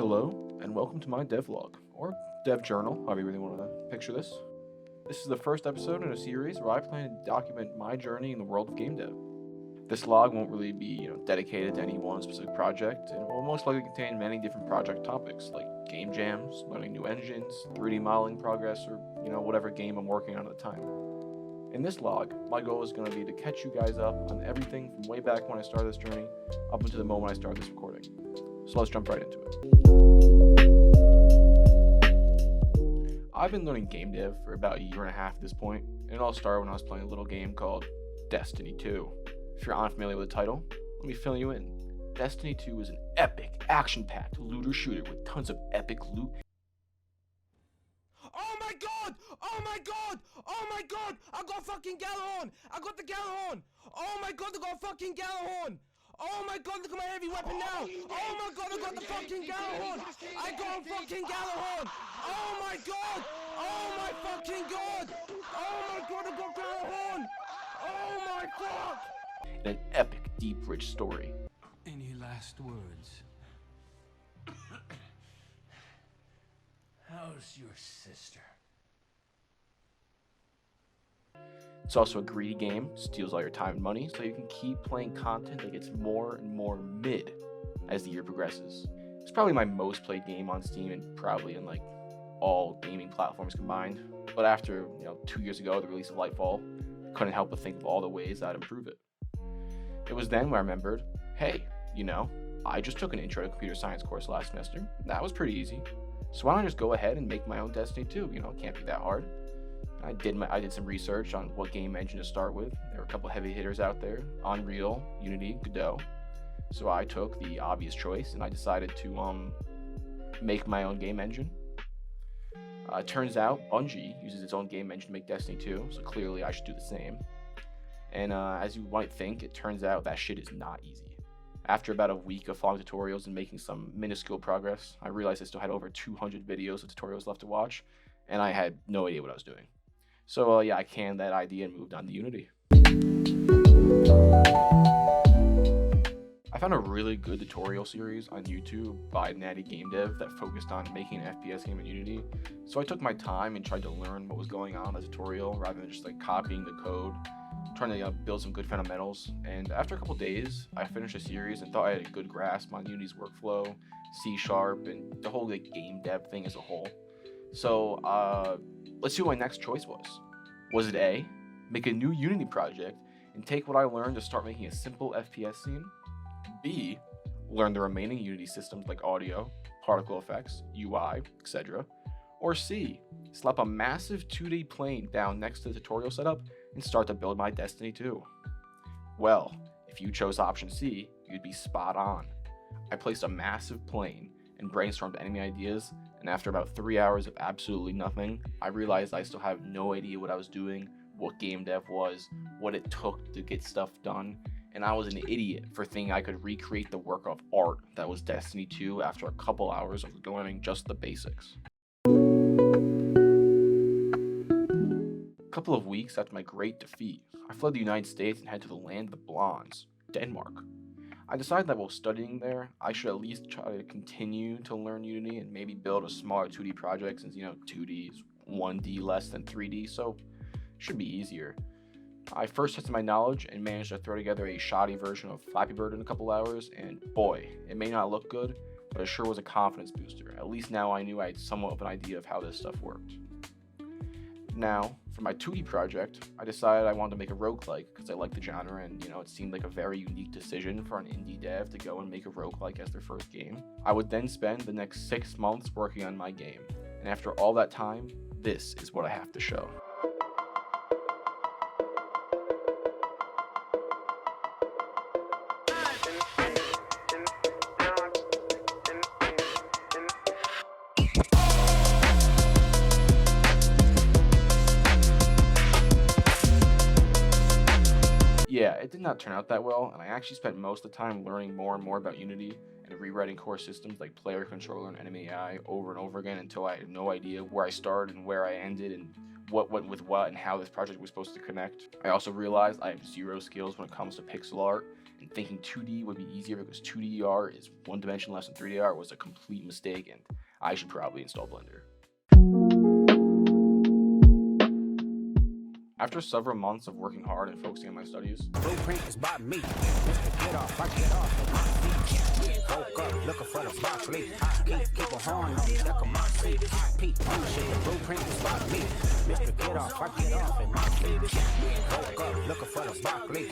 Hello, and welcome to my devlog, or dev journal, however you really want to picture this. This is the first episode in a series where I plan to document my journey in the world of game dev. This log won't really be dedicated to any one specific project, and it will most likely contain many different project topics, like game jams, learning new engines, 3D modeling progress, or whatever game I'm working on at the time. In this log, my goal is going to be to catch you guys up on everything from way back when I started this journey up until the moment I started this recording. So let's jump right into it. I've been learning game dev for about a year and a half at this point, and it all started when I was playing a little game called Destiny 2. If you're unfamiliar with the title, let me fill you in. Destiny 2 is an epic, action-packed looter shooter with tons of epic loot. Oh my god! Oh my god! Oh my god! I got fucking Gjallarhorn! I got the Gjallarhorn! Oh my god, I got fucking Gjallarhorn! Oh my god, look at my heavy weapon now! Oh my god, I got the fucking Gjallarhorn! I got fucking Gjallarhorn! Oh my god! Oh my fucking god! Oh my god, I got Gjallarhorn! Oh my fuck! An epic, deep, rich story. Any last words? How's your sister? It's also a greedy game, steals all your time and money, so you can keep playing content that gets more and more mid as the year progresses. It's probably my most played game on Steam and probably in all gaming platforms combined. But after 2 years ago, the release of Lightfall, I couldn't help but think of all the ways I'd improve it. It was then when I remembered, hey, I just took an intro to computer science course last semester. That was pretty easy. So why don't I just go ahead and make my own Destiny 2? It can't be that hard. I did some research on what game engine to start with. There were a couple heavy hitters out there: Unreal, Unity, Godot. So I took the obvious choice and I decided to make my own game engine. It turns out Bungie uses its own game engine to make Destiny 2, so clearly I should do the same. And as you might think, it turns out that shit is not easy. After about a week of following tutorials and making some minuscule progress, I realized I still had over 200 videos of tutorials left to watch, and I had no idea what I was doing. So I canned that idea and moved on to Unity. I found a really good tutorial series on YouTube by Natty Game Dev that focused on making an FPS game in Unity. So I took my time and tried to learn what was going on in the tutorial rather than just copying the code, trying to build some good fundamentals. And after a couple days, I finished the series and thought I had a good grasp on Unity's workflow, C#, and the whole game dev thing as a whole. So let's see what my next choice was. Was it A, make a new Unity project and take what I learned to start making a simple FPS scene? B, learn the remaining Unity systems like audio, particle effects, UI, etc. Or C, slap a massive 2D plane down next to the tutorial setup and start to build my Destiny 2. Well, if you chose option C, you'd be spot on. I placed a massive plane and brainstormed enemy ideas, and after about 3 hours of absolutely nothing, I realized I still have no idea what I was doing, what game dev was, what it took to get stuff done, and I was an idiot for thinking I could recreate the work of art that was Destiny 2 after a couple hours of learning just the basics. A couple of weeks after my great defeat, I fled the United States and headed to the land of the Blondes, Denmark. I decided that while studying there, I should at least try to continue to learn Unity and maybe build a smaller 2D project since 2D is 1D less than 3D, so it should be easier. I first tested my knowledge and managed to throw together a shoddy version of Flappy Bird in a couple hours, and boy, it may not look good, but it sure was a confidence booster. At least now I knew I had somewhat of an idea of how this stuff worked. Now, for my 2D project, I decided I wanted to make a roguelike because I liked the genre and, it seemed like a very unique decision for an indie dev to go and make a roguelike as their first game. I would then spend the next 6 months working on my game, and after all that time, this is what I have to show. Yeah, it did not turn out that well, and I actually spent most of the time learning more and more about Unity and rewriting core systems like player controller and enemy AI over and over again until I had no idea where I started and where I ended and what went with what and how this project was supposed to connect. I also realized I have zero skills when it comes to pixel art and thinking 2D would be easier because 2D is one dimension less than 3D was a complete mistake, and I should probably install Blender. After several months of working hard and focusing on my studies, Blueprint is by me. Mr. Get off, I get off at my feet. Woke up looking for the box leaf. Keep a horn on the deck of my seat. Peep, shit, the blueprint is by me. Mr. Get off, I get off at my feet. Woke up looking for the box leaf.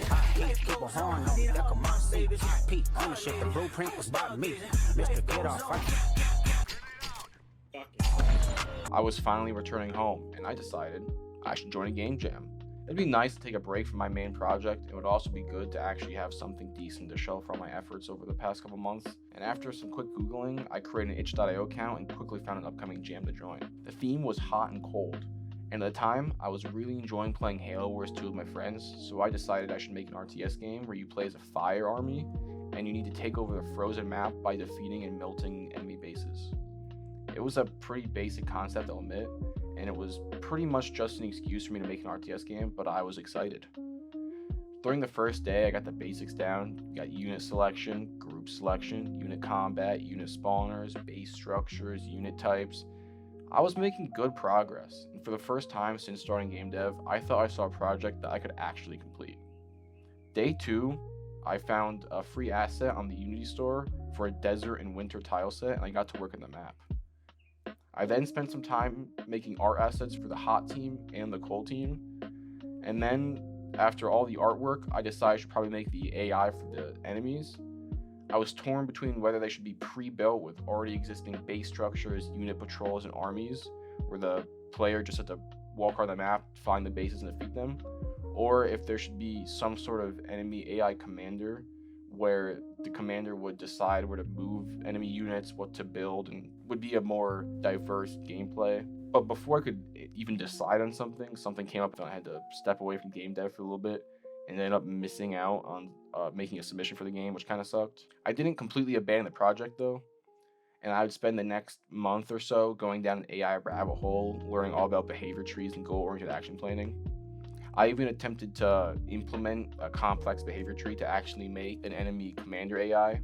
Keep a horn on the deck of my seat. Peep, shit, the blueprint is by me. Mr. Get off, I was finally returning home, and I decided I should join a game jam. It'd be nice to take a break from my main project. It would also be good to actually have something decent to show for all my efforts over the past couple months. And after some quick Googling, I created an itch.io account and quickly found an upcoming jam to join. The theme was hot and cold, and at the time, I was really enjoying playing Halo Wars 2 with my friends, so I decided I should make an RTS game where you play as a fire army, and you need to take over the frozen map by defeating and melting enemy bases. It was a pretty basic concept, I'll admit, and it was pretty much just an excuse for me to make an RTS game, but I was excited. During the first day, I got the basics down. You got unit selection, group selection, unit combat, unit spawners, base structures, unit types. I was making good progress, and for the first time since starting game dev, I thought I saw a project that I could actually complete. Day 2, I found a free asset on the Unity store for a desert and winter tile set, and I got to work on the map. I then spent some time making art assets for the hot team and the cold team, and then after all the artwork, I decided I should probably make the AI for the enemies. I was torn between whether they should be pre-built with already existing base structures, unit patrols, and armies, where the player just had to walk around the map, find the bases, and defeat them, or if there should be some sort of enemy AI commander where the commander would decide where to move enemy units, what to build, and would be a more diverse gameplay. But before I could even decide on something came up and I had to step away from game dev for a little bit and ended up missing out on making a submission for the game, which kind of sucked. I didn't completely abandon the project though, and I would spend the next month or so going down an AI rabbit hole, learning all about behavior trees and goal-oriented action planning. I even attempted to implement a complex behavior tree to actually make an enemy commander AI.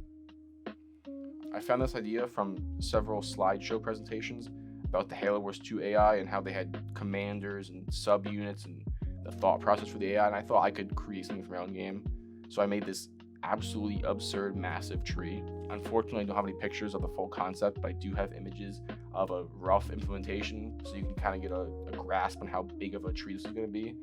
I found this idea from several slideshow presentations about the Halo Wars 2 AI and how they had commanders and subunits and the thought process for the AI, and I thought I could create something for my own game. So I made this absolutely absurd, massive tree. Unfortunately, I don't have any pictures of the full concept, but I do have images of a rough implementation, so you can kind of get a grasp on how big of a tree this is going to be.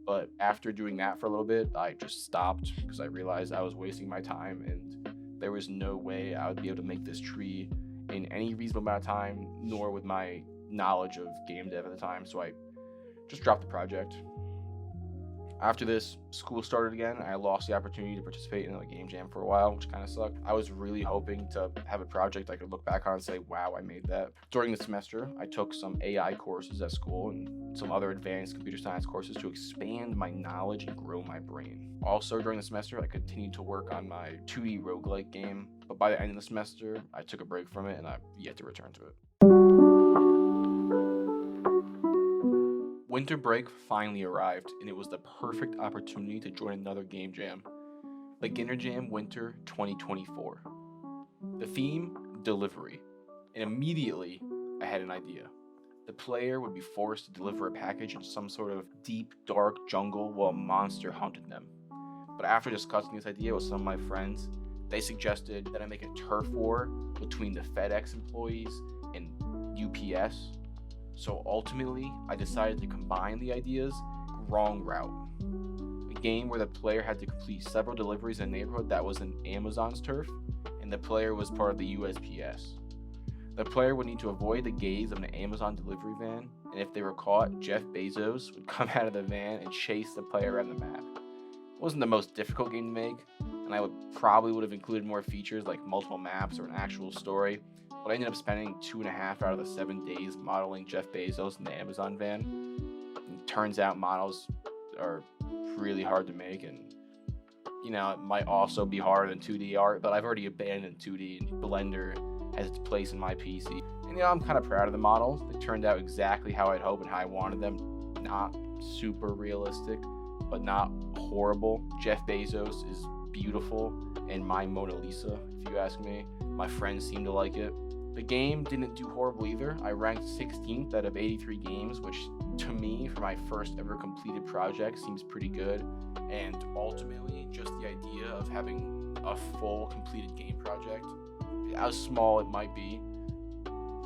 But after doing that for a little bit, I just stopped because I realized I was wasting my time and there was no way I would be able to make this tree in any reasonable amount of time, nor with my knowledge of game dev at the time, so I just dropped the project. After this, school started again. I lost the opportunity to participate in a game jam for a while, which kind of sucked. I was really hoping to have a project I could look back on and say, wow, I made that. During the semester, I took some AI courses at school and some other advanced computer science courses to expand my knowledge and grow my brain. Also, during the semester, I continued to work on my 2D roguelike game, but by the end of the semester, I took a break from it and I've yet to return to it. Winter break finally arrived, and it was the perfect opportunity to join another game jam, Beginner Jam Winter 2024. The theme, delivery, and immediately I had an idea. The player would be forced to deliver a package in some sort of deep, dark jungle while a monster hunted them. But after discussing this idea with some of my friends, they suggested that I make a turf war between the FedEx employees and UPS. So ultimately, I decided to combine the ideas, Wrong Route. A game where the player had to complete several deliveries in a neighborhood that was in Amazon's turf, and the player was part of the USPS. The player would need to avoid the gaze of an Amazon delivery van, and if they were caught, Jeff Bezos would come out of the van and chase the player around the map. It wasn't the most difficult game to make, and I probably would have included more features like multiple maps or an actual story, but I ended up spending 2.5 out of the 7 days modeling Jeff Bezos in the Amazon van. And it turns out models are really hard to make, and you know, it might also be harder than 2D art, but I've already abandoned 2D, and Blender has its place in my PC. And you know, I'm kind of proud of the models. They turned out exactly how I'd hoped and how I wanted them. Not super realistic, but not horrible. Jeff Bezos is beautiful and my Mona Lisa, if you ask me. My friends seem to like it. The game didn't do horrible either. I ranked 16th out of 83 games, which to me, for my first ever completed project, seems pretty good. And ultimately, just the idea of having a full completed game project, as small it might be,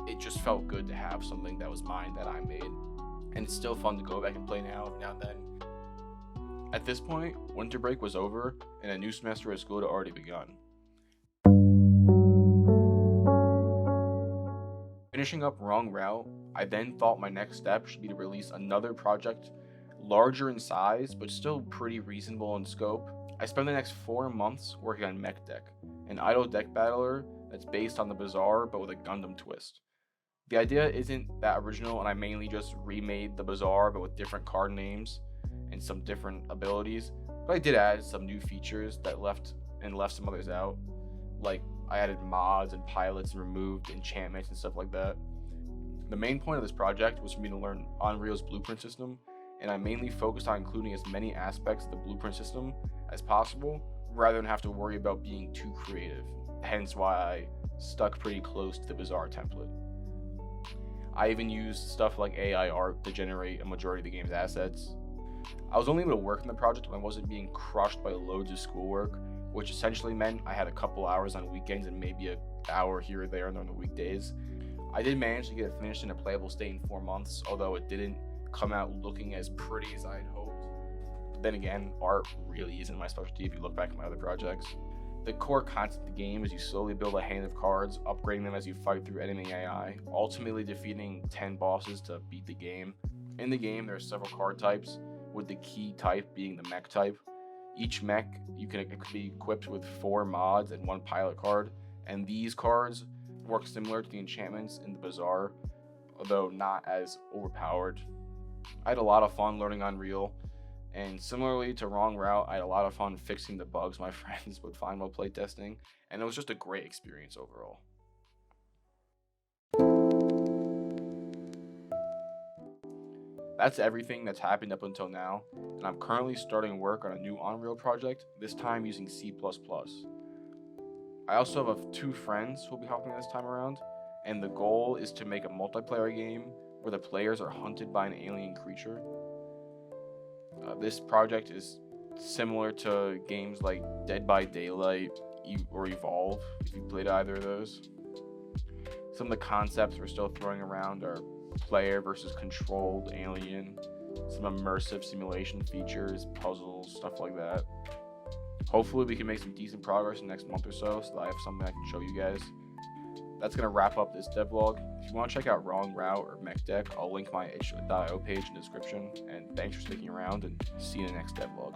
it just felt good to have something that was mine that I made. And it's still fun to go back and play now and then. At this point, winter break was over and a new semester of school had already begun. Finishing up Wrong Route, I then thought my next step should be to release another project larger in size but still pretty reasonable in scope. I spent the next 4 months working on Mech Deck, an idle deck battler that's based on the Bazaar but with a Gundam twist. The idea isn't that original, and I mainly just remade the Bazaar but with different card names and some different abilities, but I did add some new features that left some others out. Like, I added mods and pilots and removed enchantments and stuff like that. The main point of this project was for me to learn Unreal's blueprint system, and I mainly focused on including as many aspects of the blueprint system as possible, rather than have to worry about being too creative, hence why I stuck pretty close to the Bazaar template. I even used stuff like AI art to generate a majority of the game's assets. I was only able to work on the project when I wasn't being crushed by loads of schoolwork, which essentially meant I had a couple hours on weekends and maybe an hour here or there on the weekdays. I did manage to get it finished in a playable state in 4 months, although it didn't come out looking as pretty as I had hoped. But then again, art really isn't my specialty if you look back at my other projects. The core concept of the game is you slowly build a hand of cards, upgrading them as you fight through enemy AI, ultimately defeating 10 bosses to beat the game. In the game, there are several card types, with the key type being the mech type. Each mech can be equipped with 4 mods and 1 pilot card, and these cards work similar to the enchantments in the Bazaar, although not as overpowered. I had a lot of fun learning Unreal, and similarly to Wrong Route, I had a lot of fun fixing the bugs my friends would find while playtesting, and it was just a great experience overall. That's everything that's happened up until now, and I'm currently starting work on a new Unreal project, this time using C++. I also have 2 friends who will be helping me this time around, and the goal is to make a multiplayer game where the players are hunted by an alien creature. This project is similar to games like Dead by Daylight or Evolve, if you played either of those. Some of the concepts we're still throwing around are player versus controlled alien, some immersive simulation features, puzzles, stuff like that. Hopefully we can make some decent progress in the next month or so that I have something I can show you guys. That's going to wrap up this devlog. If you want to check out Wrong Route or Mech Deck, I'll link my itch.io page in the description. And thanks for sticking around, and see you in the next devlog.